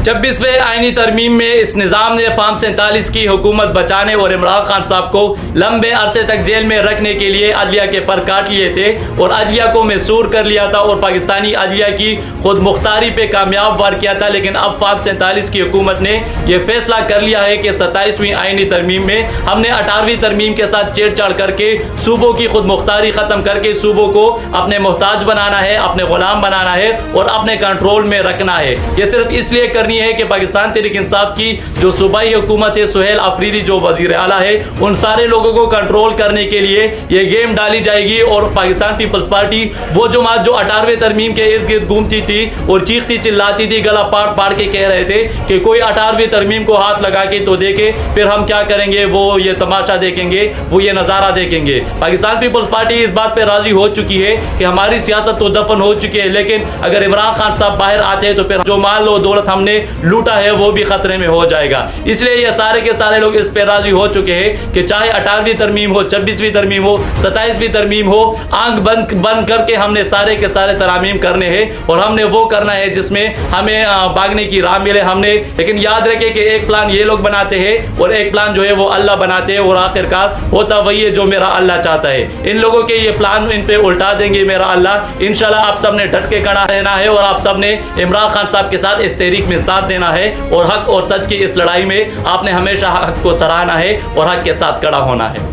26वें आईनी तरमीम में इस निज़ाम ने फार्म 47 की हुकूमत बचाने और इमरान खान साहब को लंबे अरसे तक जेल में रखने के लिए अदलिया के पर काट लिए थे और अदलिया को मैसूर कर लिया था और पाकिस्तानी अदलिया की खुद मुख्तारी पे कामयाब वार किया था। लेकिन अब फार्म 47 की हुकूमत ने यह फैसला कर लिया है कि 27वीं आईनी तरमीम में हमने 18वीं तरमीम के साथ छेड़छाड़ करके सूबों की खुद मुख्तारी ख़त्म करके सूबों को अपने मोहताज बनाना है, अपने ग़ुलाम बनाना है और अपने कंट्रोल में रखना है। यह सिर्फ इसलिए करनी है कि पाकिस्तान तहरीक इंसाफ की जो सूबाई हुकूमत है, सुहेल अफरीदी जो वजीर आला है, उन सारे लोगों को कंट्रोल करने के लिए ये गेम डाली जाएगी और पाकिस्तान पीपल्स पार्टी वो जमात जो 18वें तरमीम के इर्द गिर्द घूमती थी और चीखती चिल्लाती थी, गला पाड़ पाड़ के कह रहे थे कि कोई 18वीं तरमीम को हाथ लगा के तो देखे, फिर हम क्या करेंगे, वो ये तमाशा देखेंगे, वो ये नज़ारा देखेंगे। पाकिस्तान पीपल्स पार्टी इस बात पर राजी हो चुकी है कि हमारी सियासत तो दफन हो चुकी है, लेकिन अगर इमरान खान साहब बाहर आते हैं तो फिर जो माल और दौलत हमने लूटा है वो भी खतरे में हो जाएगा। इसलिए ये सारे के सारे लोग इस पे राजी हो चुके हैं कि चाहे 18वीं तरमीम हो, 26वीं तरमीम हो, 27वीं तरमीम हो, आंख बंद करके हमने सारे के सारे तरामीम करने हैं और हमने वो करना है जिसमें हमें भागने की राह मिले हमने। लेकिन याद रखे कि एक प्लान ये लोग बनाते हैं और एक प्लान जो है वो अल्लाह बनाते हैं और आखिरकार होता वही है जो मेरा अल्लाह चाहता है। इन लोगों के ये प्लान इन पे उल्टा देंगे मेरा अल्लाह। इंशाल्लाह आप सबने डट के खड़ा रहना है और आप सबने इमरान खान साहब के साथ इस तहरीक में साथ देना है और हक और सच की इस लड़ाई में आपने हमेशा हक को सराहना है और हक के साथ खड़ा होना है।